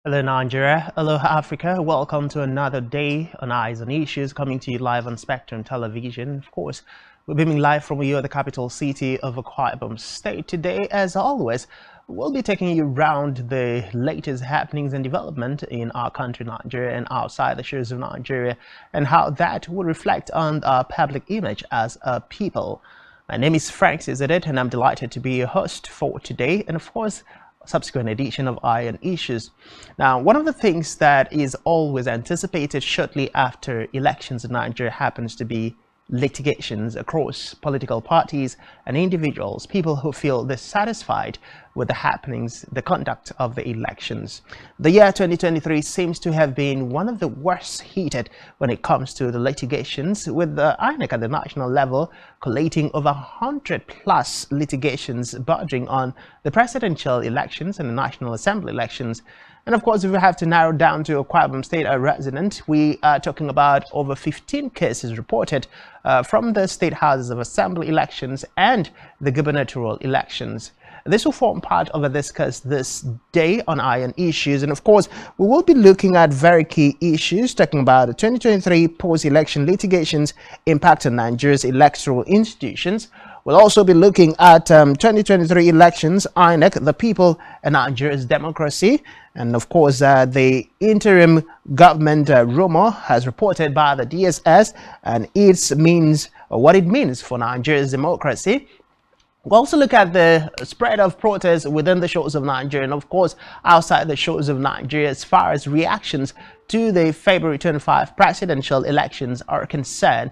Hello Nigeria, hello Africa, welcome to another day on Eyes on Issues, coming to you live on Spectrum Television. Of course, we're beaming live from you, the capital city of Akwa Ibom State. Today, as always, we'll be taking you around the latest happenings and development in our country, Nigeria, and outside the shores of Nigeria, and how that will reflect on our public image as a people. My name is Frank Cizedit, and I'm delighted to be your host for today, and of course, subsequent edition of Eye on Issues. Now, one of the things that is always anticipated shortly after elections in Nigeria happens to be litigations across political parties and individuals, people who feel dissatisfied with the happenings, the conduct of the elections. The year 2023 seems to have been one of the worst heated when it comes to the litigations, with the INEC at the national level collating over 100+ litigations bordering on the presidential elections and the National Assembly elections. And of course, if we have to narrow down to Akwa Ibom State resident, we are talking about over 15 cases reported from the state houses of assembly elections and the gubernatorial elections. This will form part of a discuss this day on Eye on Issues, and of course, we will be looking at very key issues, talking about the 2023 post-election litigations impact on Nigeria's electoral institutions. We'll also be looking at 2023 elections, INEC, the people, and Nigeria's democracy. And of course, the interim government rumor has reported by the DSS and its means, or what it means for Nigeria's democracy. We'll also look at the spread of protests within the shores of Nigeria and, of course, outside the shores of Nigeria as far as reactions to the February 25 presidential elections are concerned.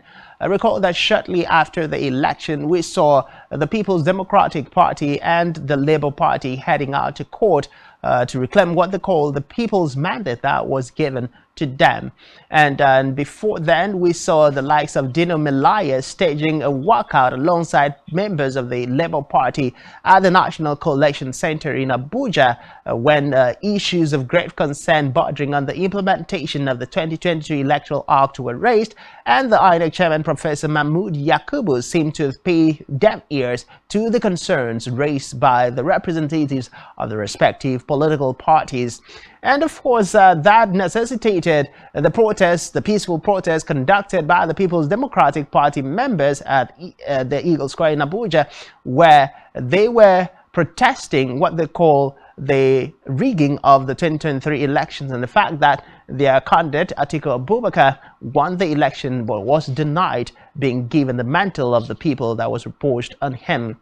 Recall that shortly after the election, we saw the People's Democratic Party and the Labour Party heading out to court to reclaim what they call the people's mandate that was given to them. And before then, we saw the likes of Dino Melaya staging a walkout alongside members of the Labour Party at the National Coalition Center in Abuja when issues of grave concern bordering on the implementation of the 2022 Electoral Act were raised, and the INEC chairman, Professor Mahmood Yakubu, seemed to pay deaf ears to the concerns raised by the representatives of the respective political parties. And of course, that necessitated the peaceful protest conducted by the People's Democratic Party members at the Eagle Square in Abuja, where they were protesting what they call the rigging of the 2023 elections and the fact that their candidate, Atiku Abubakar, won the election but was denied being given the mantle of the people that was reposed on him.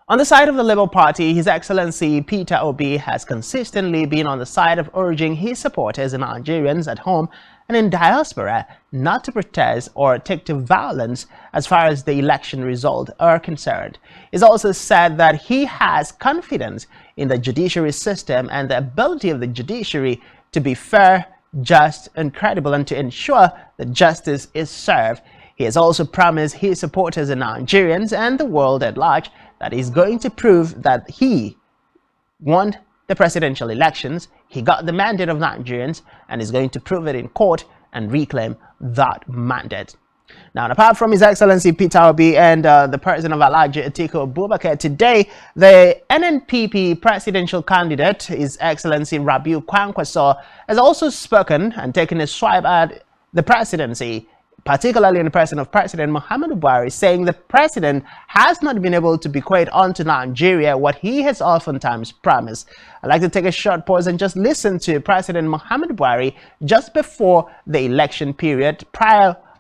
On the side of the Labour Party, His Excellency Peter Obi has consistently been on the side of urging his supporters and Nigerians at home and in diaspora not to protest or take to violence as far as the election result are concerned. He's also said that he has confidence in the judiciary system and the ability of the judiciary to be fair, just, and credible, and to ensure that justice is served. He has also promised his supporters and Nigerians and the world at large that he's going to prove that he won the presidential elections, he got the mandate of Nigerians, and is going to prove it in court and reclaim that mandate. Now, apart from His Excellency Peter Obi and the person of Alhaji Atiku Abubakar, today the NNPP presidential candidate, His Excellency Rabiu Kwankwaso, has also spoken and taken a swipe at the presidency, particularly in the person of President Muhammadu Buhari, saying the president has not been able to bequeath onto Nigeria what he has oftentimes promised. I'd like to take a short pause and just listen to President Muhammadu Buhari just before the election period,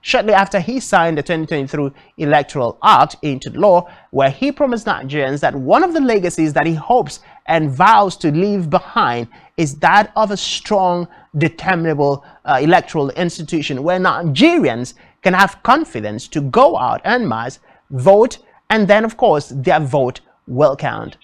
shortly after he signed the 2023 Electoral Act into law, where he promised Nigerians that one of the legacies that he hopes and vows to leave behind is that of a strong, determinable electoral institution where Nigerians can have confidence to go out en masse, vote, and then, of course, their vote will count.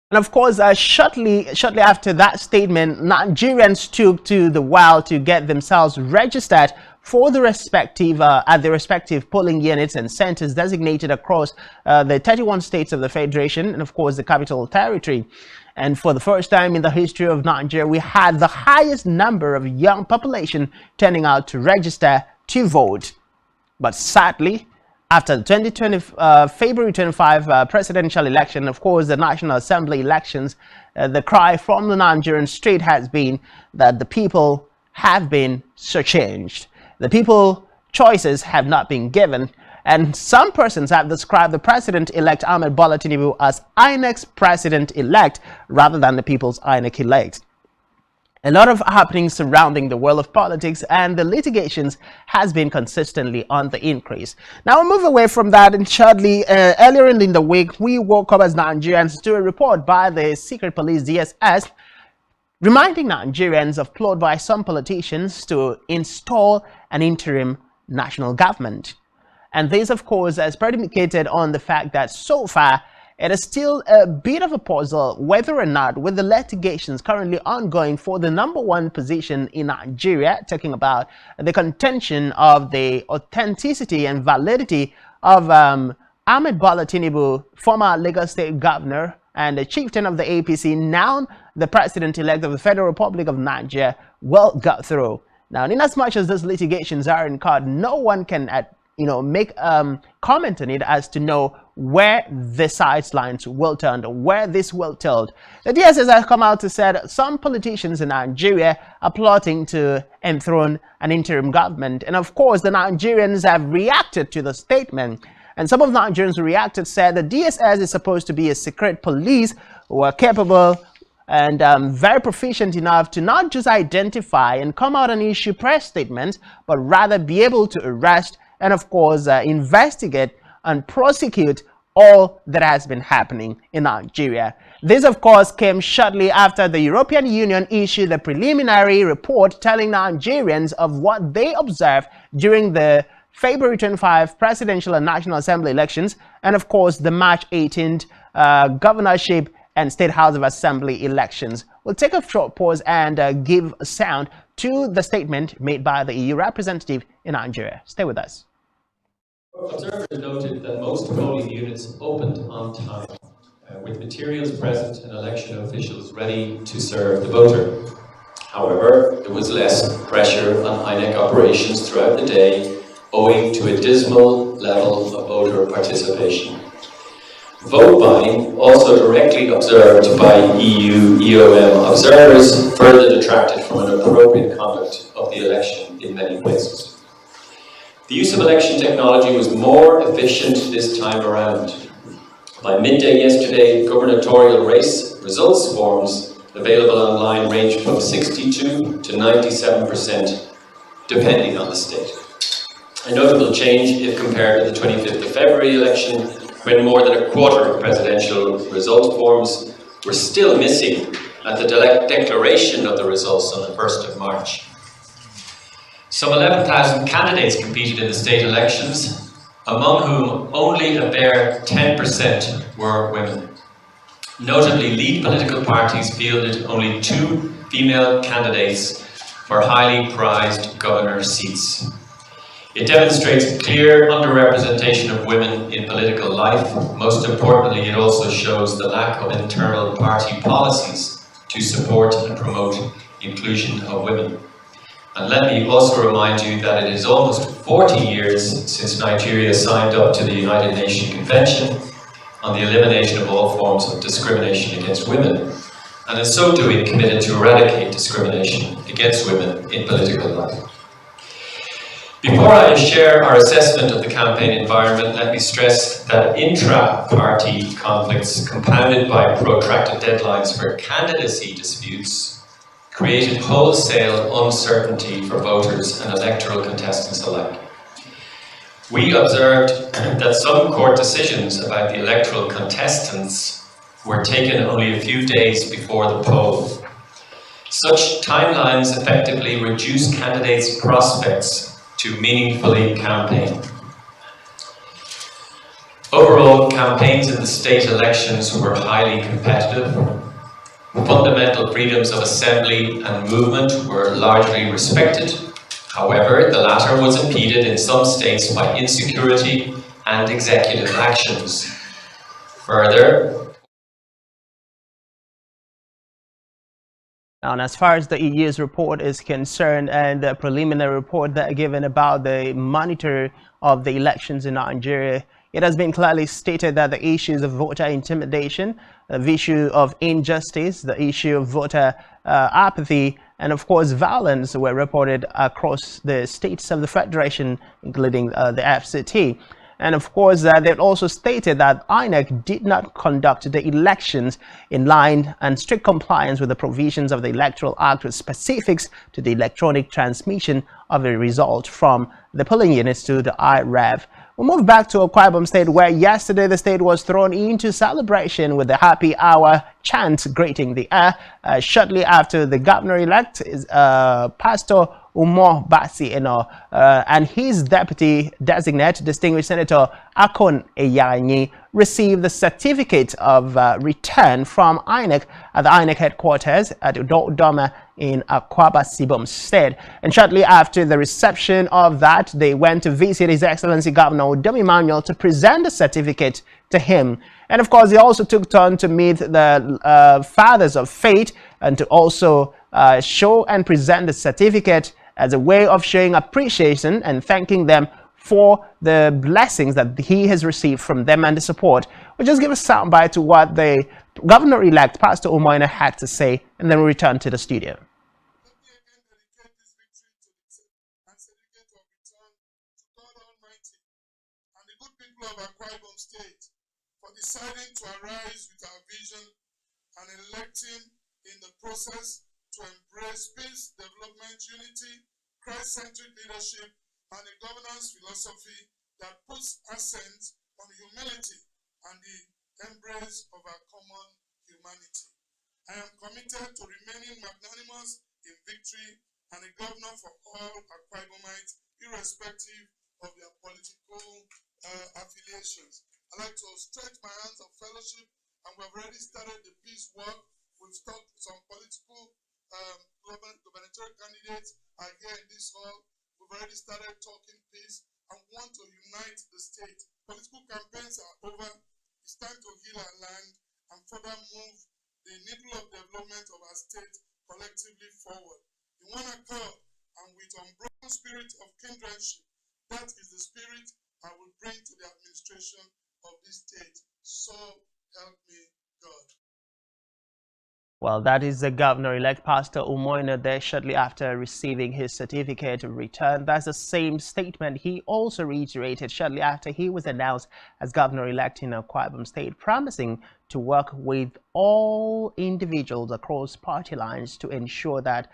And of course, shortly after that statement, Nigerians took to the while to get themselves registered for the respective at the respective polling units and centers designated across the 31 states of the Federation and, of course, the Capital Territory. And for the first time in the history of Nigeria, we had the highest number of young population turning out to register to vote. But sadly, After the February 25 presidential election, of course, the National Assembly elections, the cry from the Nigerian street has been that the people have been shortchanged. The people choices have not been given. And some persons have described the president-elect Ahmed Bola Tinubu as INEC's president-elect rather than the people's INEC-elect. A lot of happenings surrounding the world of politics and the litigations has been consistently on the increase. Now we'll move away from that, and shortly, earlier in the week, we woke up as Nigerians to a report by the secret police DSS reminding Nigerians of plot by some politicians to install an interim national government. And this, of course, has predicated on the fact that so far it is still a bit of a puzzle whether or not, with the litigations currently ongoing for the #1 position in Nigeria, talking about the contention of the authenticity and validity of Ahmed Bola Tinubu, former Lagos State Governor and the chieftain of the APC, now the president-elect of the Federal Republic of Nigeria, will go through. Now, in as much as these litigations are in court, no one can make comment on it as to know where the sidelines will turn, where this will tilt. The DSS has come out to say that some politicians in Nigeria are plotting to enthrone an interim government. And of course, the Nigerians have reacted to the statement. And some of the Nigerians who reacted said the DSS is supposed to be a secret police who are capable and very proficient enough to not just identify and come out and issue press statements, but rather be able to arrest and of course investigate and prosecute all that has been happening in Nigeria. This of course came shortly after the European Union issued a preliminary report telling Nigerians of what they observed during the February 25 presidential and National Assembly elections, and of course the March 18th governorship and State House of Assembly elections. We'll take a short pause and give sound to the statement made by the EU representative in Nigeria. Stay with us. Observers noted that most polling units opened on time, with materials present and election officials ready to serve the voter. However, there was less pressure on INEC operations throughout the day, owing to a dismal level of voter participation. Vote buying, also directly observed by EU EOM observers, further detracted from an appropriate conduct of the election in many places. The use of election technology was more efficient this time around. By midday yesterday, gubernatorial race results forms available online ranged from 62 to 97%, depending on the state. A notable change if compared to the 25th of February election, when more than a quarter of presidential result forms were still missing at the declaration of the results on the 1st of March. Some 11,000 candidates competed in the state elections, among whom only a bare 10% were women. Notably, lead political parties fielded only 2 female candidates for highly prized governor seats. It demonstrates a clear underrepresentation of women in political life. Most importantly, it also shows the lack of internal party policies to support and promote inclusion of women. And let me also remind you that it is almost 40 years since Nigeria signed up to the United Nations Convention on the elimination of all forms of discrimination against women, and in so doing committed to eradicate discrimination against women in political life. Before I share our assessment of the campaign environment, let me stress that intra-party conflicts compounded by protracted deadlines for candidacy disputes created wholesale uncertainty for voters and electoral contestants alike. We observed that some court decisions about the electoral contestants were taken only a few days before the poll. Such timelines effectively reduce candidates' prospects to meaningfully campaign. Overall, campaigns in the state elections were highly competitive. Fundamental freedoms of assembly and movement were largely respected. However, the latter was impeded in some states by insecurity and executive actions. Further, And as far as the EU's report is concerned and the preliminary report that are given about the monitor of the elections in Nigeria, it has been clearly stated that the issues of voter intimidation, the issue of injustice, the issue of voter apathy, and of course violence were reported across the states of the Federation, including the FCT. And of course, they also stated that INEC did not conduct the elections in line and strict compliance with the provisions of the Electoral Act with specifics to the electronic transmission of a result from the polling units to the IREV. We'll move back to Akwa Ibom State, where yesterday the state was thrown into celebration with the happy hour chant greeting the air shortly after the governor-elect, Pastor Umar Basi and his deputy designate, distinguished Senator Akon Eyanyi, received the certificate of return from INEC at the INEC headquarters at Udoma in Akwa Ibom State. And shortly after the reception of that, they went to visit His Excellency Governor Udom Emmanuel to present the certificate to him. And of course, they also took turn to meet the fathers of faith and to also show and present the certificate as a way of showing appreciation and thanking them for the blessings that he has received from them and the support. We'll just give a soundbite to what the governor-elect, Pastor Umoina, had to say, and then we'll return to the studio. Deciding to arise with our vision and electing in the process to embrace peace, development, unity, Christ-centric leadership, and a governance philosophy that puts accent on humility and the embrace of our common humanity. I am committed to remaining magnanimous in victory and a governor for all Akwa Ibomites, irrespective of their political affiliations. I'd like to stretch my hands of fellowship, and we've already started the peace work. We've talked to some political gubernatorial candidates are here in this hall. We've already started talking peace and want to unite the state. Political campaigns are over. It's time to heal our land and further move the needle of development of our state collectively forward. In one accord and with unbroken spirit of kindredship, that is the spirit I will bring to the administration of this state. So help me God. Well, that is the governor-elect Pastor Umoina there shortly after receiving his certificate of return. That's the same statement he also reiterated shortly after he was announced as governor-elect in Akwa Ibom State, promising to work with all individuals across party lines to ensure that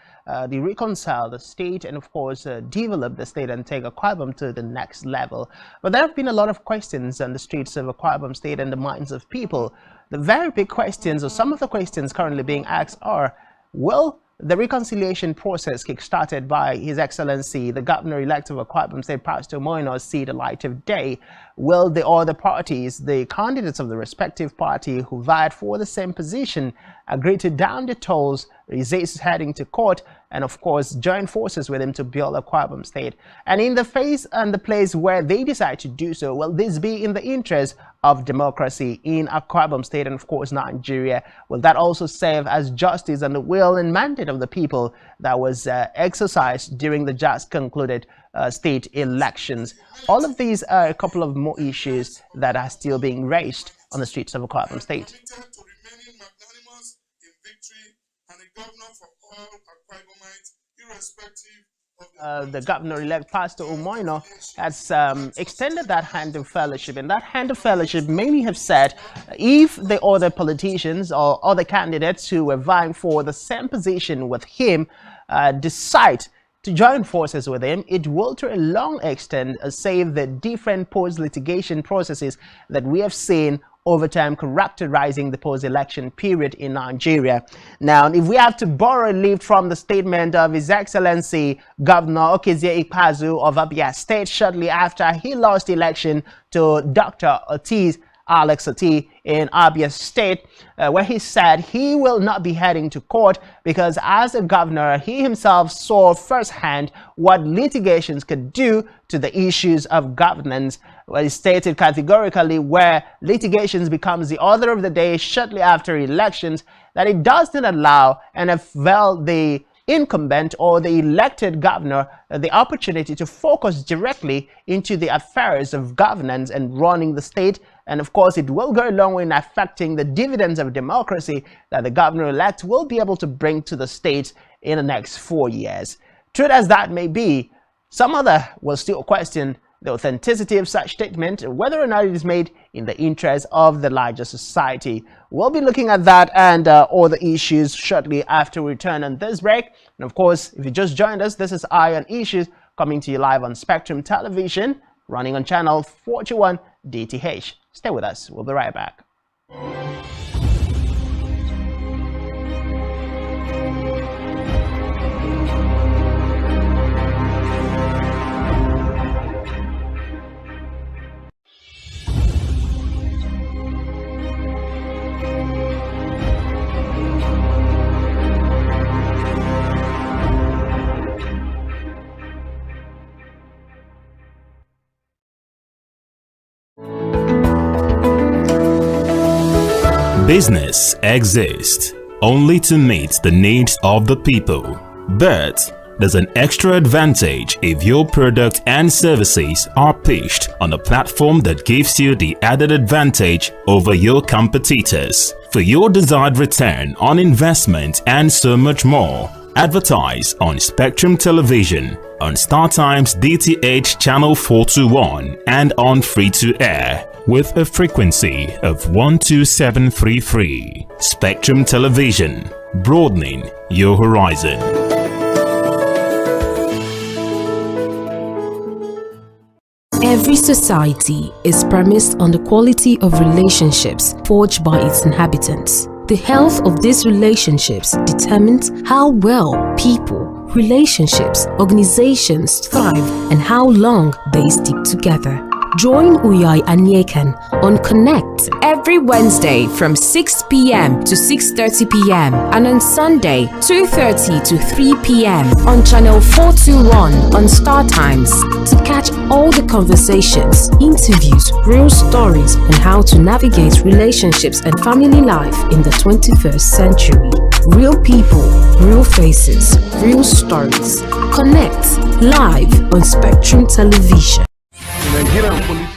they reconcile the state and, of course, develop the state and take Akwa Ibom to the next level. But there have been a lot of questions on the streets of Akwa Ibom State and the minds of people. The very big questions, or some of the questions currently being asked, are: will the reconciliation process kick-started by His Excellency, the Governor-elect of Akwa Ibom State, Pastor Moino, see the light of day? Will the other parties, the candidates of the respective party who vied for the same position, agree to down the tolls, resist heading to court, and of course join forces with him to build Akwa Ibom State? And in the phase and the place where they decide to do so, will this be in the interest of democracy in Akwa Ibom State and of course Nigeria? Will that also serve as justice and the will and mandate of the people that was exercised during the just concluded state elections? All of these are a couple of more issues that are still being raised on the streets of Akwa Ibom State. The governor-elect Pastor Umoino has extended that hand of fellowship, and that hand of fellowship, many have said, if the other politicians or other candidates who were vying for the same position with him decide to join forces with him, it will to a long extent save the different post-litigation processes that we have seen over time characterizing the post-election period in Nigeria. Now, if we have to borrow a leaf from the statement of His Excellency Governor Okezie Ikpeazu of Abia State shortly after he lost the election to Dr. Ortiz Alex Ati in Abia State, where he said he will not be heading to court because as a governor, he himself saw firsthand what litigations could do to the issues of governance. Well, he stated categorically where litigations becomes the order of the day shortly after elections, that it does not allow NFL the incumbent or the elected governor the opportunity to focus directly into the affairs of governance and running the state. And of course, it will go a long way in affecting the dividends of democracy that the governor-elect will be able to bring to the state in the next 4 years. True as that may be, some other will still question the authenticity of such statement, whether or not it is made in the interest of the larger society. We'll be looking at that and all the issues shortly after we return on this break. And of course, if you just joined us, this is Eye on Issues coming to you live on Spectrum Television, running on channel 41 DTH. Stay with us. We'll be right back. Business exists only to meet the needs of the people, but there's an extra advantage if your product and services are pitched on a platform that gives you the added advantage over your competitors. For your desired return on investment and so much more, advertise on Spectrum Television, on StarTime's DTH Channel 421 and on free-to-air with a frequency of 12733. Spectrum Television, broadening your horizon. Every society is premised on the quality of relationships forged by its inhabitants. The health of these relationships determines how well people, relationships, organizations thrive and how long they stick together. Join Uyai Anyekan on Connect every Wednesday from 6 p.m. to 6:30 p.m. and on Sunday 2:30 to 3 p.m. on channel 421 on Star Times to catch all the conversations, interviews, real stories and how to navigate relationships and family life in the 21st century. Real people, real faces, real stories. Connect live on Spectrum Television. Nigerian police.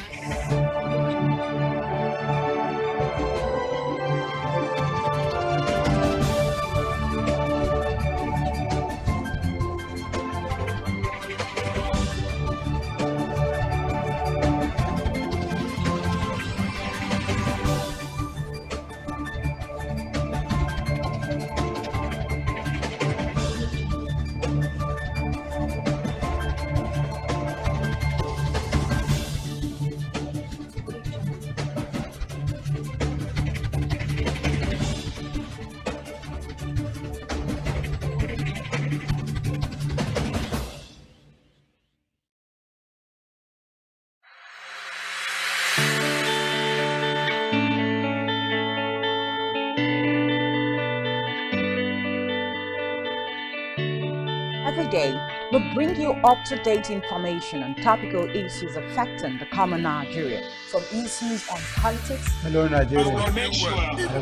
Every day, we bring you up-to-date information on topical issues affecting the common Nigerian, from issues on politics, Hello, Nigerians. I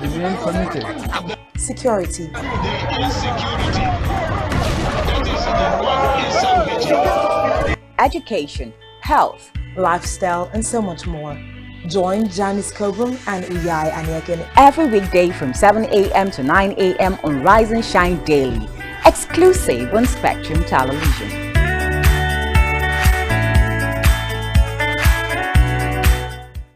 remain committed. security, education, health, lifestyle, and so much more. Join Janice Kobum and Uyai Anyekan every weekday from 7 a.m. to 9 a.m. on Rise and Shine Daily, exclusive on Spectrum Television.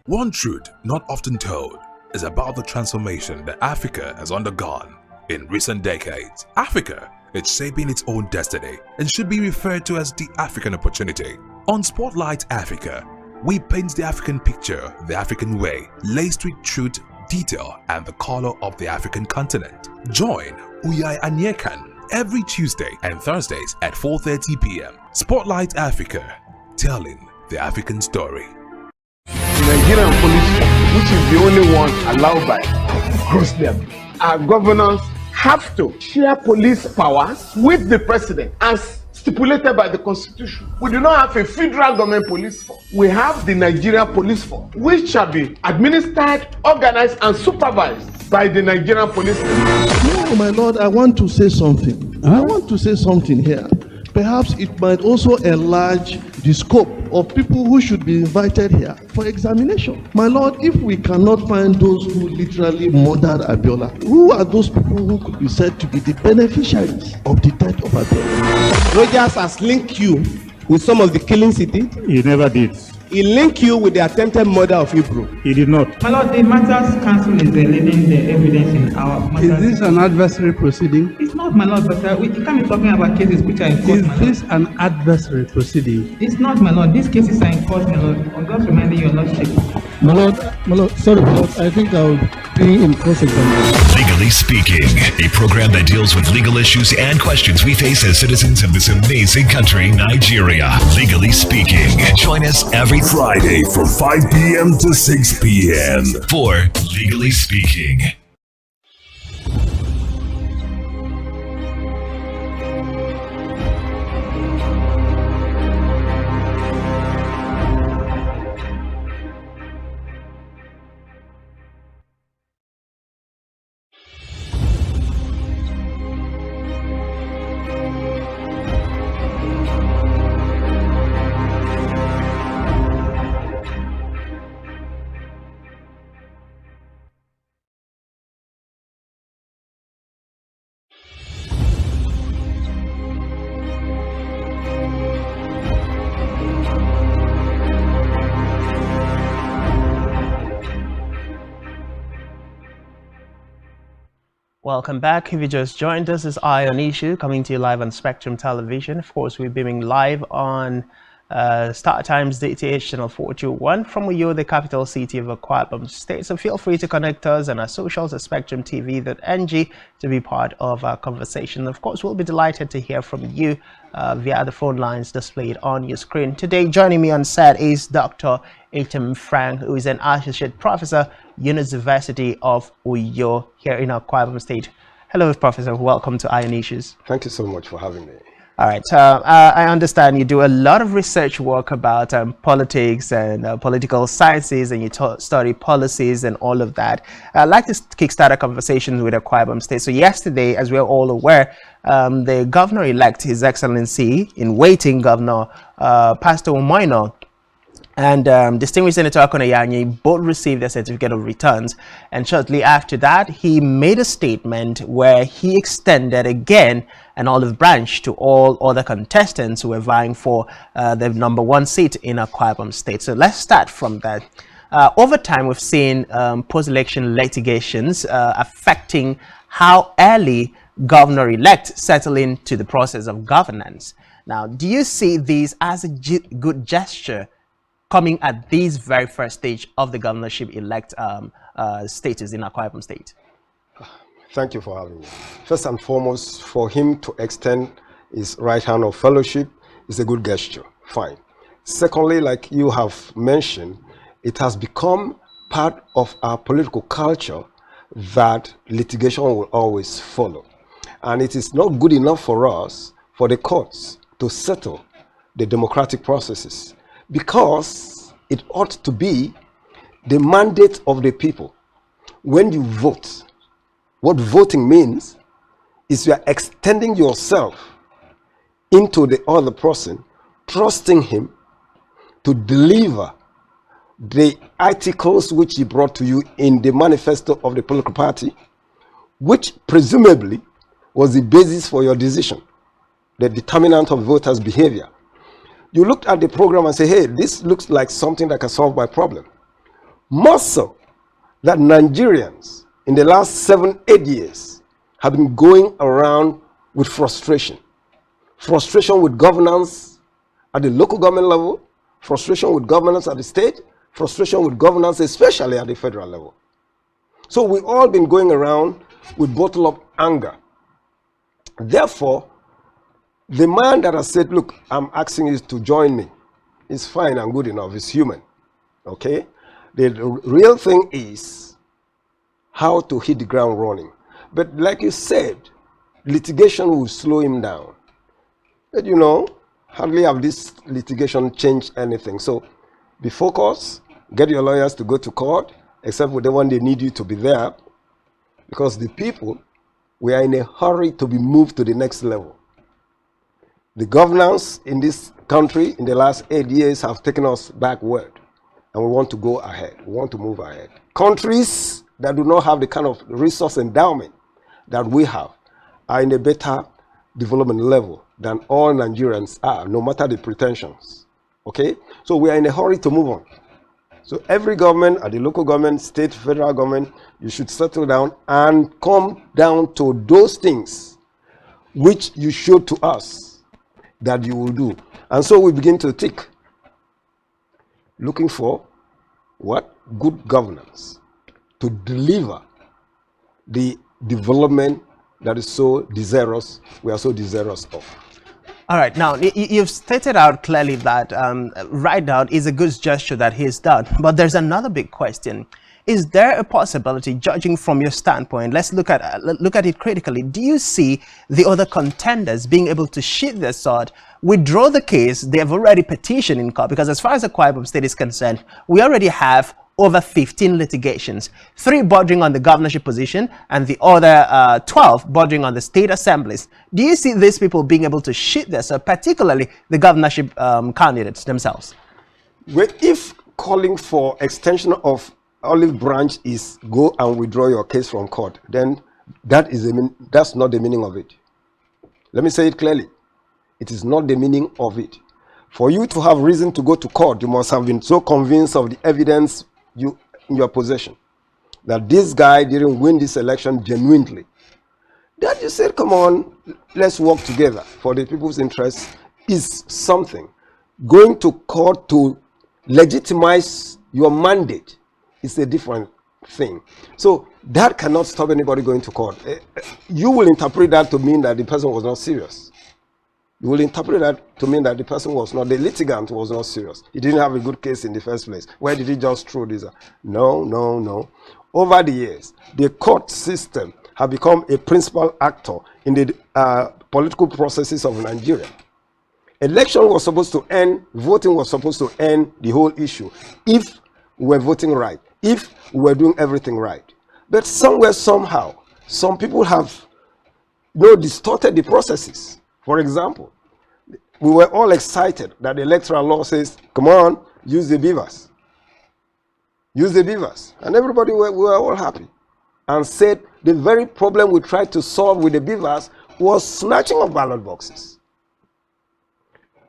One truth not often told is about the transformation that Africa has undergone in recent decades. Africa is shaping its own destiny and should be referred to as the African opportunity. On Spotlight Africa, we paint the African picture the African way, laced with truth, detail, and the color of the African continent. Join Uyai Anyekan every Tuesday and Thursdays at 4:30 p.m. Spotlight Africa, telling the African story. Nigerian police. which is the only one allowed by grossly abused. Our governors have to share police powers with the president as stipulated by the constitution. We do not have a federal government police force. We have the Nigerian police force, which shall be administered, organized, and supervised by the Nigerian police force. No, my lord, I want to say something. I want to say something here. Perhaps it might also enlarge the scope of people who should be invited here for examination. My lord, if we cannot find those who literally murdered Abiola, who are those people who could be said to be the beneficiaries of the death of Abiola? Rogers has linked you with some of the killings he did. He never did. He linked you with the attempted murder of Hebrew. He did not. My lord, the matters council is leading the evidence in our matters. Is this an adversary proceeding? It's not, my lord, but we can't be talking about cases which are in court. Is this an adversary proceeding? It's not, my lord. These cases are in court, my lord. I'm just reminding your lordship. My lord, sorry, my lord, I think I'll be in cross-examination. Legally Speaking, a program that deals with legal issues and questions we face as citizens of this amazing country, Nigeria. Legally Speaking. Join us every Friday from 5 p.m. to 6 p.m. for Legally Speaking. Welcome back. If you just joined us, it's Eye on Issue coming to you live on Spectrum Television. Of course, we're beaming live on Start Times DTH Channel 421 from Uyo, the capital city of Akwa Ibom State. So feel free to connect us on our socials at spectrumtv.ng to be part of our conversation. Of course, we'll be delighted to hear from you via the phone lines displayed on your screen. Today, joining me on set is Dr. Interim Frank, who is an associate professor, University of Uyo here in Akwa Ibom State. Hello, Professor. Welcome to Iron Issues. Thank you so much for having me. All right. I understand you do a lot of research work about politics and political sciences, and you study policies and all of that. I'd like to kickstart a conversation with Akwa Ibom State. So yesterday, as we're all aware, the governor-elect, His Excellency in waiting, Governor Pastor Umoino, and distinguished Senator Akonayanyi both received their certificate of returns, and shortly after that he made a statement where he extended again an olive branch to all other contestants who were vying for the #1 seat in Akwa Ibom State. So let's start from that. Over time we've seen post-election litigations affecting how early governor-elect settle into the process of governance. Now, do you see these as a good gesture coming at this very first stage of the governorship elect status in Akwa Ibom State? Thank you for having me. First and foremost, for him to extend his right hand of fellowship is a good gesture. Fine. Secondly, like you have mentioned, it has become part of our political culture that litigation will always follow. And it is not good enough for us, for the courts, to settle the democratic processes, because it ought to be the mandate of the people. When you vote, what voting means is you are extending yourself into the other person, trusting him to deliver the articles which he brought to you in the manifesto of the political party, which presumably was the basis for your decision, the determinant of voters' behavior. You looked at the program and say, hey, this looks like something that can solve my problem. More so that Nigerians in the last 7-8 years have been going around with frustration. Frustration with governance at the local government level, frustration with governance at the state, frustration with governance especially at the federal level. So we've all been going around with bottled-up anger. Therefore, the man that has said, look, I'm asking you to join me, is fine and good enough, is human, okay? The real thing is how to hit the ground running. But like you said, litigation will slow him down. But you know, hardly have this litigation changed anything. So be focused, get your lawyers to go to court, except with the one they need you to be there, because the people, we are in a hurry to be moved to the next level. The governance in this country in the last 8 years have taken us backward, and we want to go ahead. We want to move ahead. Countries that do not have the kind of resource endowment that we have are in a better development level than all Nigerians are, no matter the pretensions. Okay? So we are in a hurry to move on. So every government, at the local government, state, federal government, you should settle down and come down to those things which you showed to us that you will do. And so we begin to tick, looking for what? Good governance to deliver the development that is so desirous, we are so desirous of. All right, now you've stated out clearly that right now is a good gesture that he's done, but there's another big question. Is there a possibility, judging from your standpoint, let's look at it critically, do you see the other contenders being able to sheath their sword, withdraw the case? They have already petitioned in court, because as far as the Akwa Ibom State is concerned, we already have over 15 litigations, 3 bordering on the governorship position and the other 12 bordering on the state assemblies. Do you see these people being able to sheath their sword, particularly the governorship candidates themselves? Well, if calling for extension of olive branch is go and withdraw your case from court, then that's not the meaning of it. Let me say it clearly. It is not the meaning of it. For you to have reason to go to court, you must have been so convinced of the evidence in your possession that this guy didn't win this election genuinely. That you said, come on, let's work together for the people's interest is something. Going to court to legitimize your mandate is a different thing. So that cannot stop anybody going to court. You will interpret that to mean that the person was not serious. You will interpret that to mean that the person was not, the litigant was not serious. He didn't have a good case in the first place. Why did he just throw this? No, no, no. Over the years, the court system have become a principal actor in the political processes of Nigeria. Election was supposed to end, voting was supposed to end the whole issue if we were voting right, if we were doing everything right. But somewhere, somehow, some people have distorted the processes. For example, we were all excited that the electoral law says, come on, use the beavers. Use the beavers. And everybody, we were all happy. And said the very problem we tried to solve with the beavers was snatching of ballot boxes.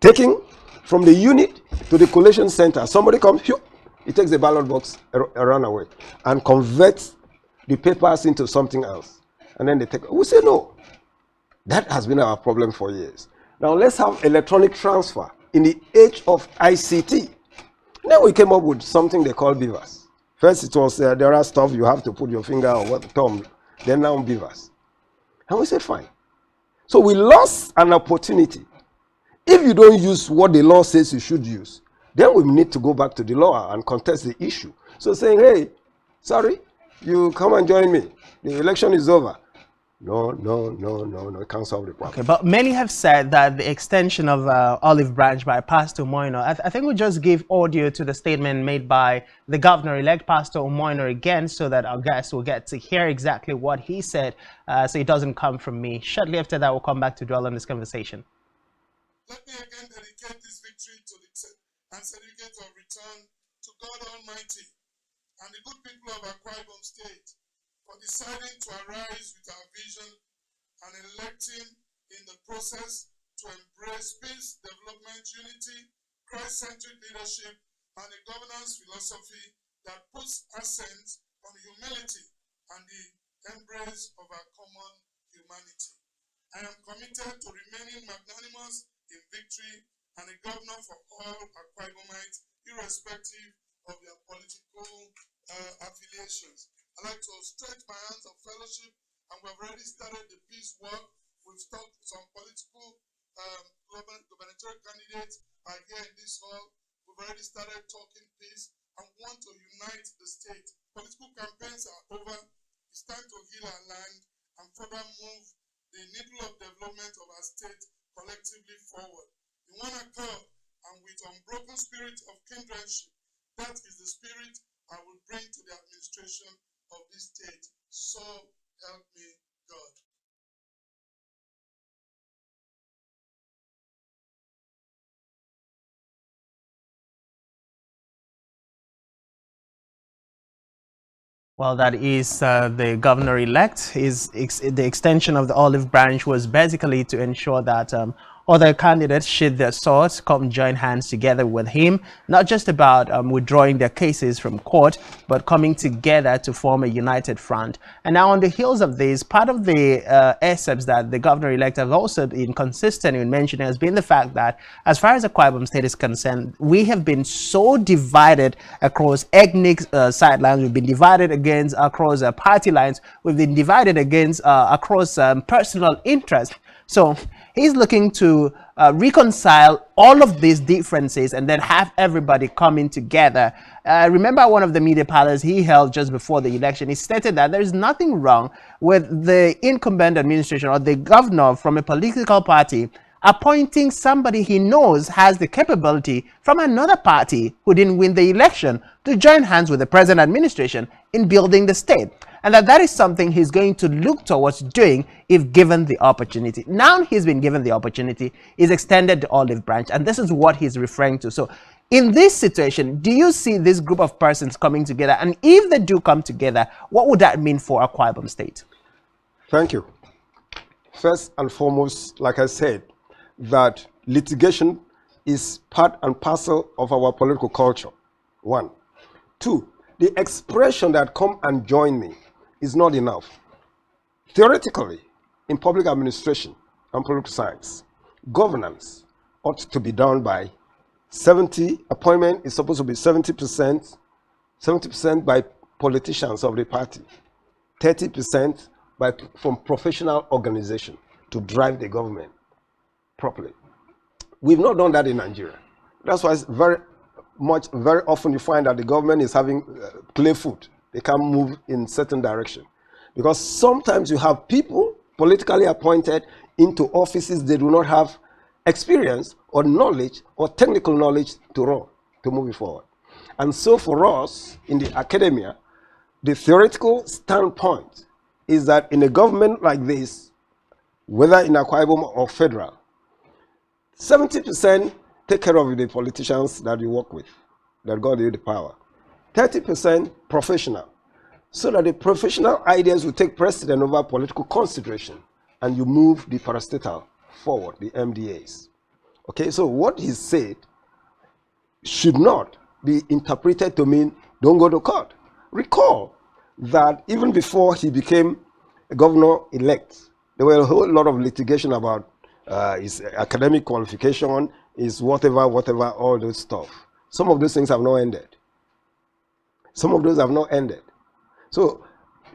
Taking from the unit to the collation center. Somebody comes, he takes the ballot box, run away, and converts the papers into something else. And then they take, we say no. That has been our problem for years. Now let's have electronic transfer in the age of ICT. Then we came up with something they call beavers. First it was there are stuff you have to put your finger or what thumb. Then now beavers. And we said fine. So we lost an opportunity. If you don't use what the law says you should use, then we need to go back to the law and contest the issue. So saying, hey, sorry, you come and join me. The election is over. No, it can't solve the problem. Okay, but many have said that the extension of Olive Branch by Pastor Umoino, I think we'll just give audio to the statement made by the governor-elect, Pastor Umoino, again, so that our guests will get to hear exactly what he said, so it doesn't come from me. Shortly after that, we'll come back to dwell on this conversation. Let me again dedicate this victory to the and certificate of return to God Almighty and the good people of Akwa Ibom State for deciding to arise with our vision and electing in the process to embrace peace, development, unity, Christ-centered leadership, and a governance philosophy that puts accent on humility and the embrace of our common humanity. I am committed to remaining magnanimous in victory and a governor for all Akwa Ibomites, irrespective of their political affiliations. I'd like to stretch my hands of fellowship, and we've already started the peace work. We've talked to some political gubernatorial candidates here in this hall. We've already started talking peace, and want to unite the state. Political campaigns are over. It's time to heal our land and further move the needle of development of our state collectively forward. In one accord and with unbroken spirit of kindredship, that is the spirit I will bring to the administration of this state. So help me God. Well, that is the governor-elect. The extension of the olive branch was basically to ensure that other candidates shed their swords, come join hands together with him, not just about withdrawing their cases from court, but coming together to form a united front. And now on the heels of this, part of the excerpts that the governor-elect have also been consistent in mentioning has been the fact that as far as the Akwa Ibom state is concerned, we have been so divided across ethnic sidelines, we've been divided across party lines, we've been divided across personal interest. So he's looking to reconcile all of these differences and then have everybody coming together. Remember one of the media parlors he held just before the election, he stated that there is nothing wrong with the incumbent administration or the governor from a political party appointing somebody he knows has the capability from another party who didn't win the election to join hands with the present administration in building the state. And that is something he's going to look towards doing if given the opportunity. Now he's been given the opportunity, he's extended the olive branch, and this is what he's referring to. So in this situation, do you see this group of persons coming together? And if they do come together, what would that mean for Akwa Ibom State? Thank you. First and foremost, like I said, that litigation is part and parcel of our political culture. 1. 2, the expression that come and join me is not enough. Theoretically, in public administration and political science, governance ought to be done by 70, appointment is supposed to be 70% by politicians of the party, 30% from professional organization to drive the government properly. We've not done that in Nigeria. That's why it's very often you find that the government is having clay foot. They can't move in certain direction. Because sometimes you have people politically appointed into offices they do not have experience or knowledge or technical knowledge to run, to move it forward. And so for us in the academia, the theoretical standpoint is that in a government like this, whether in Akwa Ibom or federal, 70% take care of the politicians that you work with, that got you the power. 30% professional, so that the professional ideas will take precedent over political consideration, and you move the parastatal forward, the MDAs. Okay, so what he said should not be interpreted to mean don't go to court. Recall that even before he became a governor-elect, there were a whole lot of litigation about his academic qualification, his whatever, all those stuff. Some of those things have not ended. Some of those have not ended. So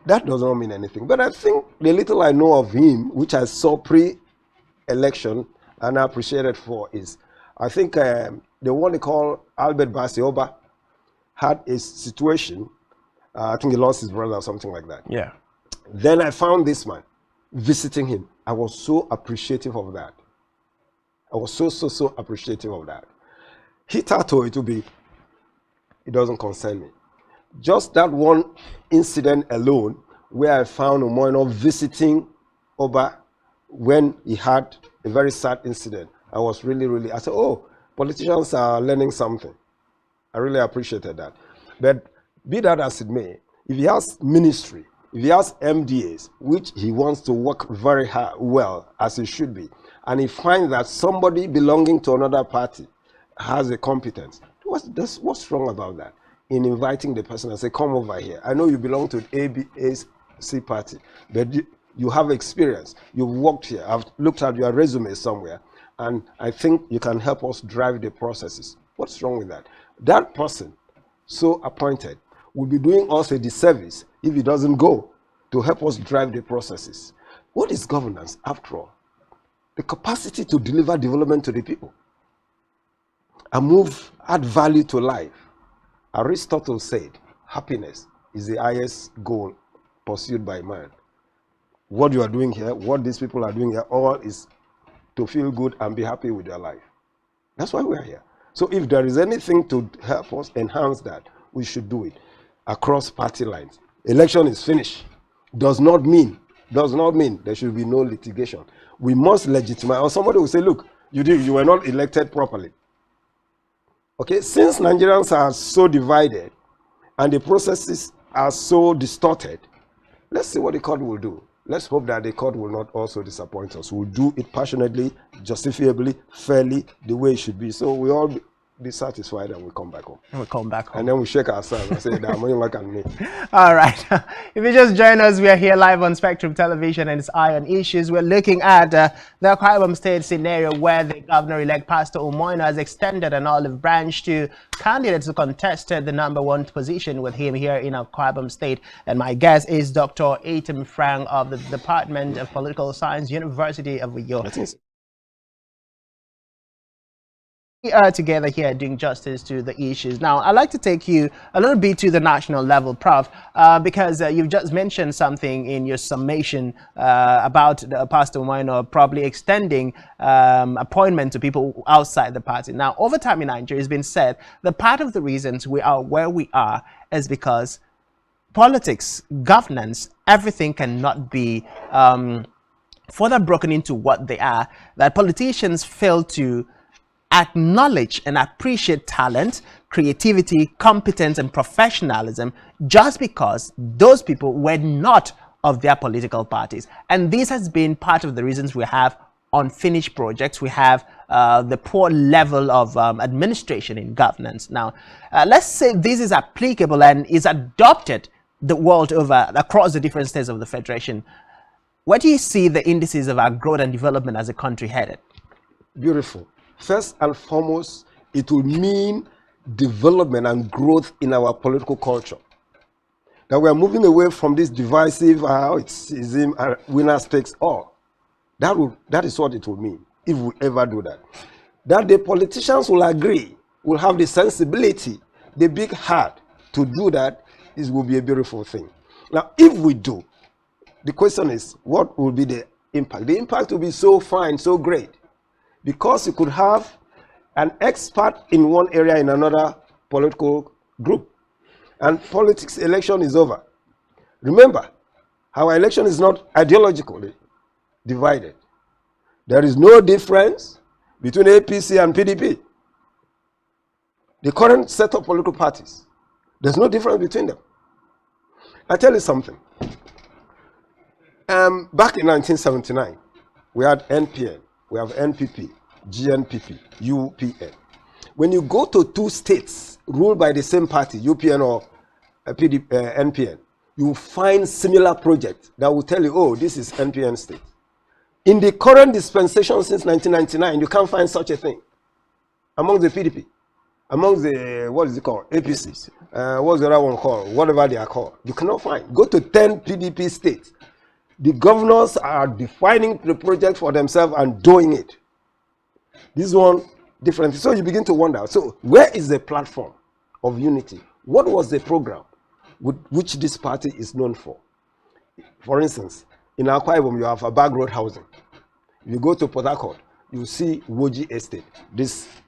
that does not mean anything. But I think the little I know of him, which I saw pre-election and I appreciated for, is I think the one they call Albert Basioba had a situation. I think he lost his brother or something like that. Yeah. Then I found this man visiting him. I was so appreciative of that. I was so appreciative of that. Hitherto it will be, it doesn't concern me. Just that one incident alone, where I found Omoino visiting Oba when he had a very sad incident, I was really, I said, oh, politicians are learning something. I really appreciated that. But be that as it may, if he has ministry, if he has MDAs, which he wants to work very hard, well, as he should be, and he finds that somebody belonging to another party has a competence, what's wrong about that? In inviting the person and say, come over here. I know you belong to the ABAC party, but you have experience. You've worked here. I've looked at your resume somewhere, and I think you can help us drive the processes. What's wrong with that? That person, so appointed, will be doing us a disservice if he doesn't go to help us drive the processes. What is governance, after all? The capacity to deliver development to the people and add value to life Aristotle said, happiness is the highest goal pursued by man. What you are doing here, what these people are doing here, all is to feel good and be happy with their life. That's why we are here. So if there is anything to help us enhance that, we should do it across party lines. Election is finished. Does not mean there should be no litigation. We must legitimize, or somebody will say, look, you were not elected properly. Okay, since Nigerians are so divided and the processes are so distorted, let's see what the court will do. Let's hope that the court will not also disappoint us. We'll do it passionately, justifiably, fairly, the way it should be. So we all be satisfied and we come back home. And we come back home. And then we shake ourselves and say, damn, you like me. All right. If you just join us, we are here live on Spectrum Television and it's Eye on Issues. We're looking at the Akwa Ibom State scenario where the governor-elect Pastor Umoino has extended an olive branch to candidates who contested the #1 position with him here in Akwa Ibom State. And my guest is Dr. Interim Frank of the Department of Political Science, University of Uyo. We are together here doing justice to the issues. Now, I'd like to take you a little bit to the national level, Prof, because you've just mentioned something in your summation about Pastor Umoino probably extending appointment to people outside the party. Now, over time in Nigeria, it's been said that part of the reasons we are where we are is because politics, governance, everything cannot be further broken into what they are, that politicians fail to acknowledge and appreciate talent, creativity, competence, and professionalism just because those people were not of their political parties. And this has been part of the reasons we have unfinished projects. We have the poor level of administration in governance. Now, let's say this is applicable and is adopted the world over across the different states of the Federation. Where do you see the indices of our growth and development as a country headed? Beautiful. First and foremost, it will mean development and growth in our political culture. That we are moving away from this divisive, winners takes all. That is what it will mean, if we ever do that. That the politicians will agree, will have the sensibility, the big heart to do that, will be a beautiful thing. Now, if we do, the question is, what will be the impact? The impact will be so fine, so great. Because you could have an expert in one area in another political group. And politics election is over. Remember, our election is not ideologically divided. There is no difference between APC and PDP. The current set of political parties, there's no difference between them. I tell you something. Back in 1979, we had NPN. We have NPP, GNPP, UPN. When you go to two states ruled by the same party, UPN or NPN, you find similar projects that will tell you, oh, this is NPN state. In the current dispensation since 1999, you can't find such a thing. Among the PDP, among the, what is it called, APC, what's the other one called, whatever they are called, you cannot find. Go to 10 PDP states. The governors are defining the project for themselves and doing it. This one different. So you begin to wonder, so where is the platform of unity? What was the program which this party is known for? For instance, in Akwa Ibom, you have a back road housing. If you go to Port Harcourt, you see Woji Estate.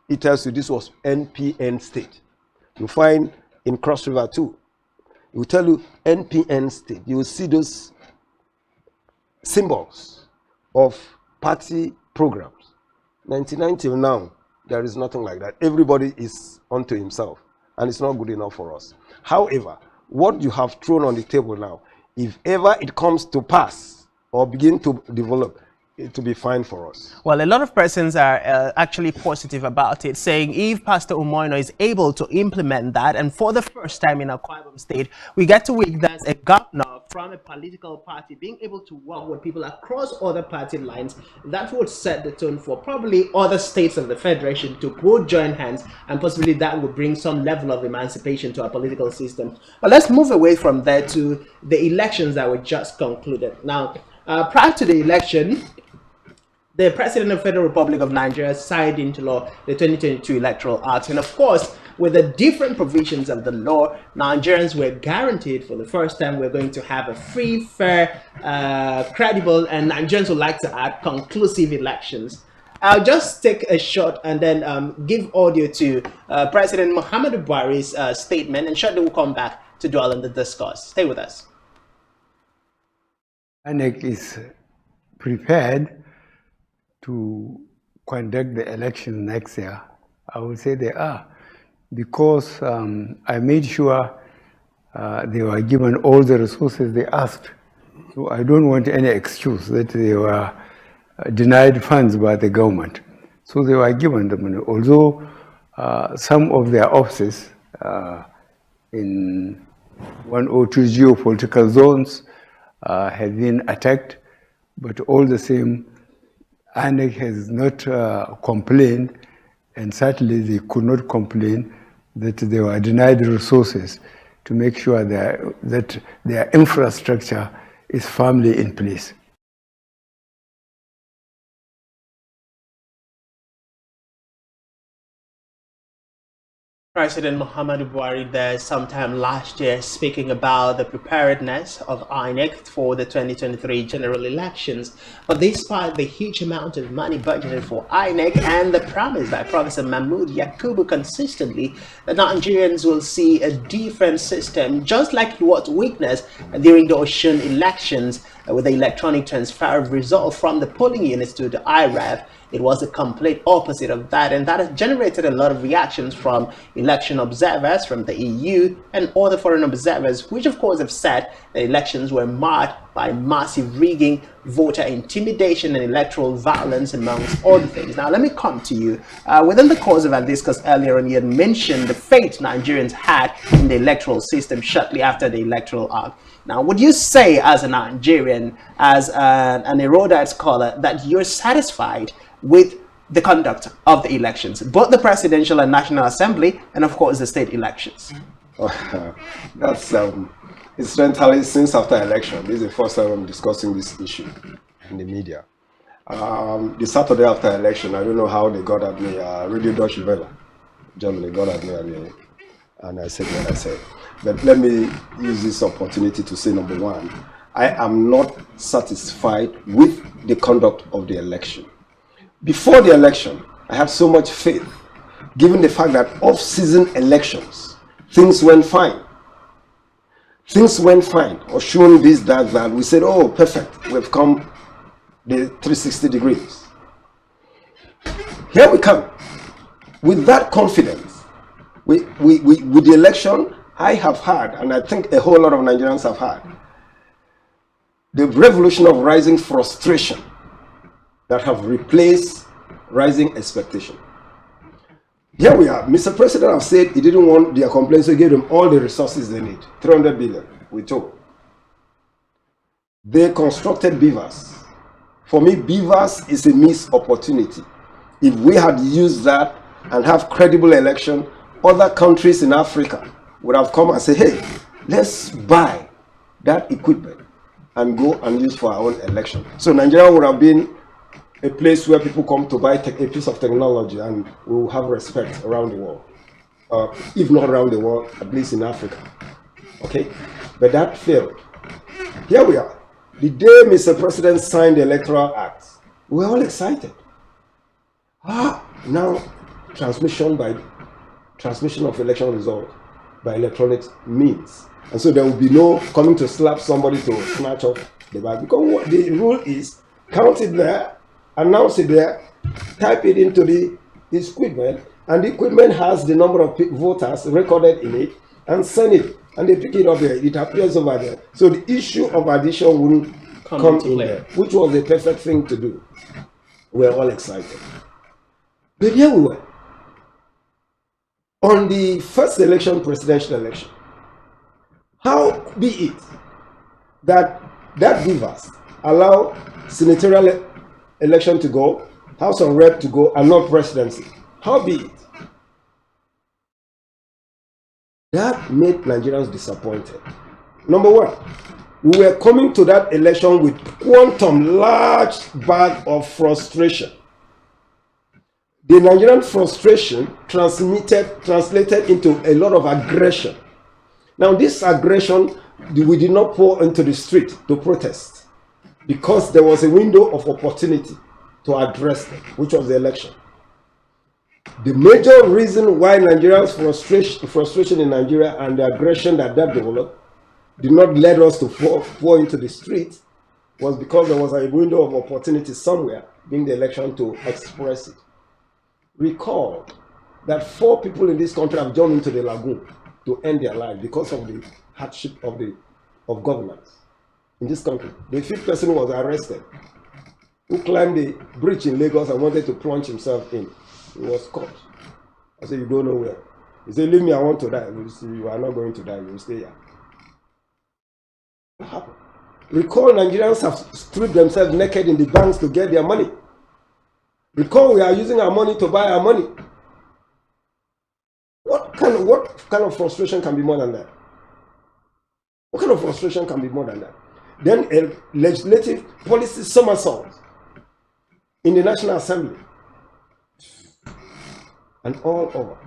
It tells you this was NPN state. You find in Cross River too. It will tell you NPN state. You will see those symbols of party programs. 1990 till now, there is nothing like that. Everybody is onto himself, and it's not good enough for us. However, what you have thrown on the table now, if ever it comes to pass or begin to develop, it will be fine for us. Well, a lot of persons are actually positive about it, saying if Pastor Umoino is able to implement that, and for the first time in Akwa Ibom State, we get to witness a governor from a political party being able to work with people across other party lines, that would set the tone for probably other states of the Federation to both join hands, and possibly that would bring some level of emancipation to our political system. But let's move away from there to the elections that were just concluded. Now, prior to the election, the President of the Federal Republic of Nigeria signed into law the 2022 Electoral Act. And of course, with the different provisions of the law, Nigerians were guaranteed for the first time we're going to have a free, fair, credible, and Nigerians would like to add conclusive elections. I'll just take a shot and then give audio to President Muhammadu Buhari's statement, and shortly we'll come back to dwell on the discourse. Stay with us. INEC is prepared to conduct the election next year. I would say they are, because I made sure they were given all the resources they asked. So I don't want any excuse that they were denied funds by the government. So they were given the money, although some of their offices in 1 or 2 geopolitical zones have been attacked, but all the same, INEC has not complained, and certainly they could not complain that they were denied resources to make sure that their infrastructure is firmly in place. President Muhammadu Buhari there sometime last year speaking about the preparedness of INEC for the 2023 general elections. But despite the huge amount of money budgeted for INEC and the promise by Professor Mahmood Yakubu consistently that Nigerians will see a different system, just like what witnessed during the Osun elections with the electronic transfer of results from the polling units to the IRAF, it was the complete opposite of that, and that has generated a lot of reactions from election observers from the EU and other foreign observers, which of course have said that elections were marred by massive rigging, voter intimidation, and electoral violence, amongst other things. Now, let me come to you. Within the course of our discuss earlier on, you had mentioned the fate Nigerians had in the electoral system shortly after the electoral act. Now, would you say, as a Nigerian, as an erudite scholar, that you're satisfied with the conduct of the elections, both the presidential and national assembly, and of course the state elections? That's incidentally, since after election, this is the first time I'm discussing this issue in the media. The Saturday after election, I don't know how they got at me. Radio Deutsche Welle, Germany, got at me, and I said what I said. But let me use this opportunity to say, number one, I am not satisfied with the conduct of the election. Before the election, I had so much faith, given the fact that off-season elections, things went fine. Things went fine, or showing this, that. We said, oh, perfect, we've come the 360 degrees. Here we come. With that confidence, with the election, I have had, and I think a whole lot of Nigerians have had, the revolution of rising frustration that have replaced rising expectation. Here we are. Mr. President has said he didn't want their complaints, so he gave them all the resources they need. 300 billion, we took. They constructed beavers. For me, beavers is a missed opportunity. If we had used that and have credible election, other countries in Africa would have come and said, hey, let's buy that equipment and go and use for our own election. So Nigeria would have been a place where people come to buy a piece of technology, and we will have respect around the world. If not around the world, at least in Africa. Okay? But that failed. Here we are. The day Mr. President signed the Electoral Act, we were all excited. Now transmission of election results by electronic means. And so there will be no coming to slap somebody to snatch off the bag. Because what the rule is, count it there, announce it there, type it into the equipment, and the equipment has the number of voters recorded in it, and send it, and they pick it up there. It appears over there. So the issue of addition wouldn't come in there, which was the perfect thing to do. We're all excited. But here we were. On the first election, presidential election, how be it that beavers allow senatorial election to go, House of Rep to go, and not presidency? How be it? That made Nigerians disappointed. Number one, we were coming to that election with large bag of frustration. the Nigerian frustration translated into a lot of aggression. Now, this aggression, we did not pour into the street to protest because there was a window of opportunity to address them, which was the election. The major reason why Nigerians' frustration in Nigeria and the aggression that developed did not lead us to pour into the street was because there was a window of opportunity somewhere during the election to express it. Recall that 4 people in this country have jumped into the lagoon to end their life because of the hardship of governance in this country. The 5th person was arrested, who climbed the bridge in Lagos and wanted to plunge himself in. He was caught. I said, you don't know where. He said, leave me, I want to die. You are not going to die, you will stay here. What happened? Recall Nigerians have stripped themselves naked in the banks to get their money. Recall we are using our money to buy our money. What kind of frustration can be more than that? What kind of frustration can be more than that? Then a legislative policy somersault in the National Assembly and all over.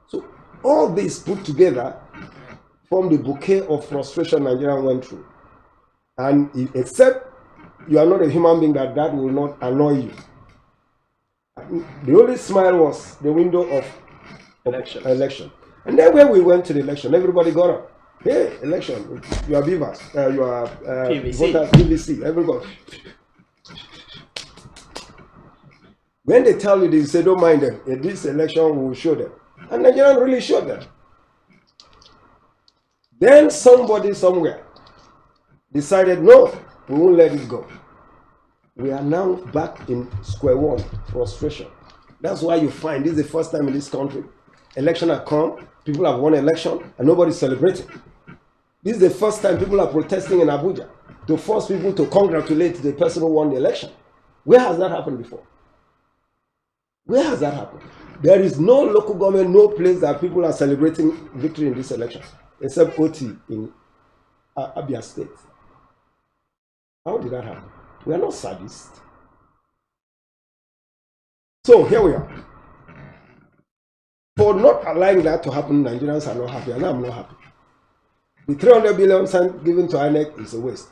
So all this put together form the bouquet of frustration Nigeria went through. And except you are not a human being, that will not annoy you. The only smile was the window of election. And then when we went to the election, everybody got up. Hey, election, you are beavers, you are voters, PVC, everybody. When they tell you, they say, don't mind them. In this election, we will show them. And Nigerians really showed them. Then somebody somewhere decided, no, we won't let it go. We are now back in square one, frustration. That's why you find this is the first time in this country, election have come, people have won election, and nobody's celebrating. This is the first time people are protesting in Abuja to force people to congratulate the person who won the election. Where has that happened before? Where has that happened? There is no local government, no place that people are celebrating victory in this election, except OT in Abia State. How did that happen? We are not sadists. So here we are. For not allowing that to happen, Nigerians are not happy, and I'm not happy. The 300 billion given to INEC is a waste.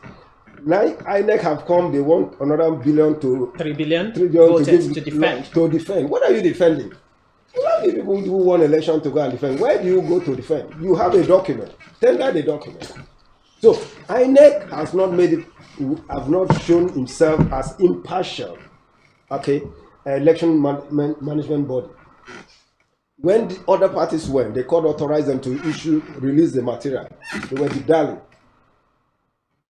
Now INEC have come, they want another billion to 3 billion voted to defend. To defend. What are you defending? You have the people who won election to go and defend. Where do you go to defend? You have a document. Tender the document. So INEC has not made it, have not shown himself as impartial, okay, election management body. When the other parties went, the court authorized them to release the material. They were darling.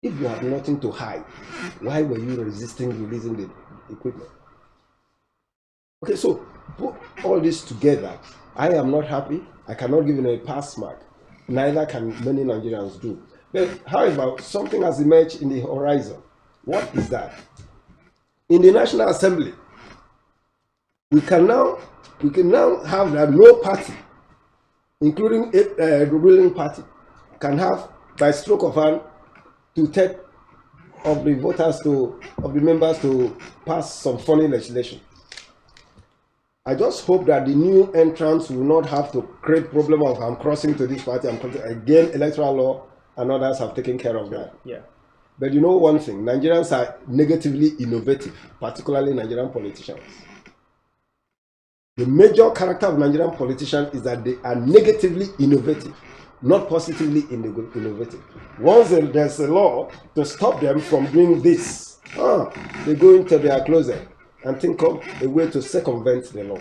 If you have nothing to hide, why were you resisting releasing the equipment? Okay, so put all this together. I am not happy. I cannot give it a pass mark. Neither can many Nigerians do. But however, something has emerged in the horizon. What is that? In the National Assembly, we can now have that no party, including a ruling party, can have by stroke of hand 2/3 of the voters of the members to pass some funny legislation. I just hope that the new entrants will not have to create problem of I'm crossing to this party. Again, electoral law and others have taken care of that. Yeah. But you know one thing, Nigerians are negatively innovative, particularly Nigerian politicians. The major character of Nigerian politicians is that they are negatively innovative, not positively innovative. Once there's a law to stop them from doing this, they go into their closet and think of a way to circumvent the law.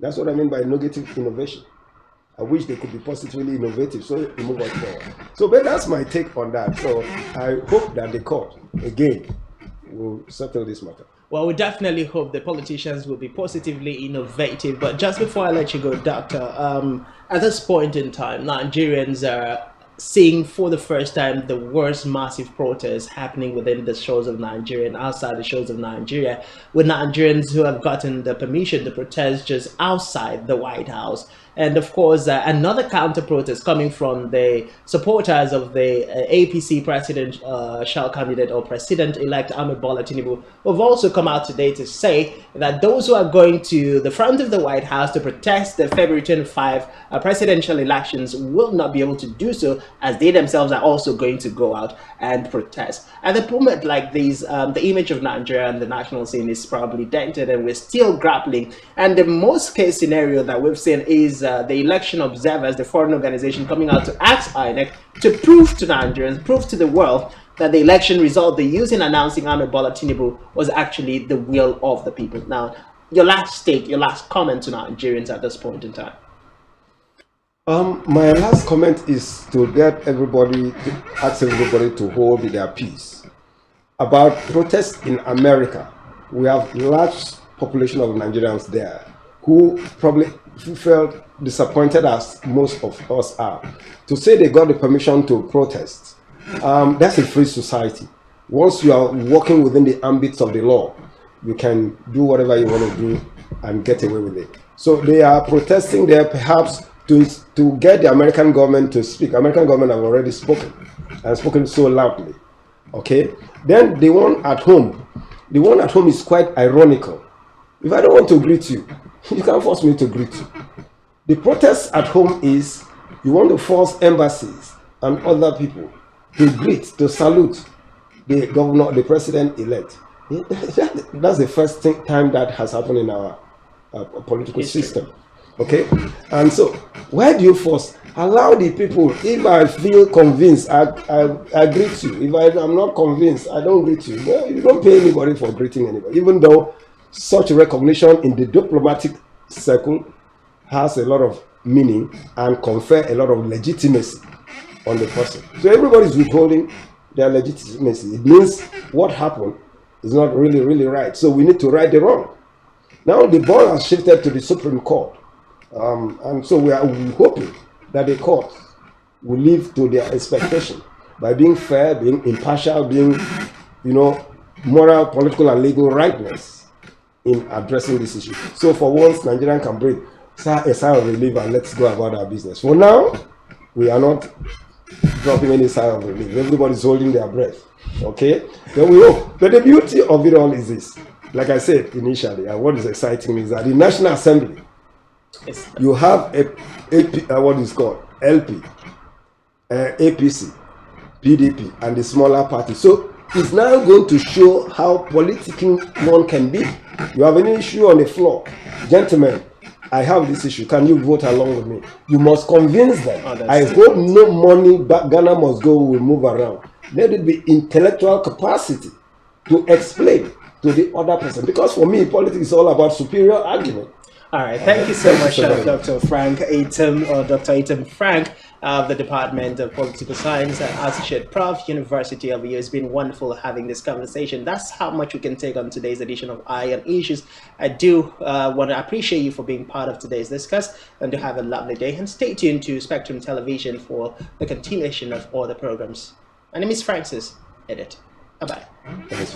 That's what I mean by negative innovation. I wish they could be positively innovative, so we move on forward. So, but that's my take on that. So I hope that the court, again, will settle this matter. Well, we definitely hope the politicians will be positively innovative. But just before I let you go, Doctor, at this point in time, Nigerians are seeing for the first time the worst massive protests happening within the shores of Nigeria and outside the shores of Nigeria, with Nigerians who have gotten the permission to protest just outside the White House. And of course, another counter protest coming from the supporters of the APC presidential candidate or president-elect Ahmed Bola Tinubu, who have also come out today to say that those who are going to the front of the White House to protest the February 25 presidential elections will not be able to do so, as they themselves are also going to go out and protest. At the moment like these, the image of Nigeria and the national scene is probably dented, and we're still grappling. And the most case scenario that we've seen is the election observers, the foreign organization, coming out to ask INEC to prove to Nigerians, prove to the world that the election result they used in announcing Ahmed Bola Tinubu was actually the will of the people. Now, your last take, your last comment to Nigerians at this point in time. My last comment is to get everybody, to ask everybody to hold their peace. About protests in America, we have large population of Nigerians there who probably felt disappointed, as most of us are. To say they got the permission to protest, that's a free society. Once you are working within the ambits of the law, you can do whatever you want to do and get away with it. So they are protesting there perhaps to get the American government to speak. American government have already spoken, and spoken so loudly. Okay? Then the one at home is quite ironical. If I don't want to greet you, you can't force me to greet you. The protest at home is you want to force embassies and other people to greet, to salute the governor, the president-elect. That's the first time that has happened in our political system. Okay? And so, why do you force? Allow the people. If I feel convinced, I greet you. If I'm not convinced, I don't greet you. No, you don't pay anybody for greeting anybody. Even though such recognition in the diplomatic circle has a lot of meaning and confer a lot of legitimacy on the person. So everybody's withholding their legitimacy. It means what happened is not really right. So we need to right the wrong. Now the ball has shifted to the Supreme Court. And so we are hoping that the court will live to their expectation by being fair, being impartial, being, moral, political, and legal rightness in addressing this issue. So for once, Nigerian can breathe a sigh of relief and let's go about our business. For now, we are not dropping any sigh of relief. Everybody's holding their breath. Okay? Then we hope. But the beauty of it all is this. Like I said initially, and what is exciting me is that the National Assembly, you have what is called LP, APC, PDP, and the smaller party. So it's now going to show how political one can be. You have an issue on the floor. Gentlemen, I have this issue. Can you vote along with me? You must convince them. I hope no money Ghana must go will move around. Let it be intellectual capacity to explain to the other person. Because for me, politics is all about superior argument. All right, thank you so much, Dr. Frank Atem, or Dr. Atem Frank of the Department of Political Science at Associate Prof, University of EU. It's been wonderful having this conversation. That's how much we can take on today's edition of Eye on Issues. I do want to appreciate you for being part of today's discuss, and to have a lovely day. And stay tuned to Spectrum Television for the continuation of all the programs. My name is Francis Edit. Bye-bye. Thanks,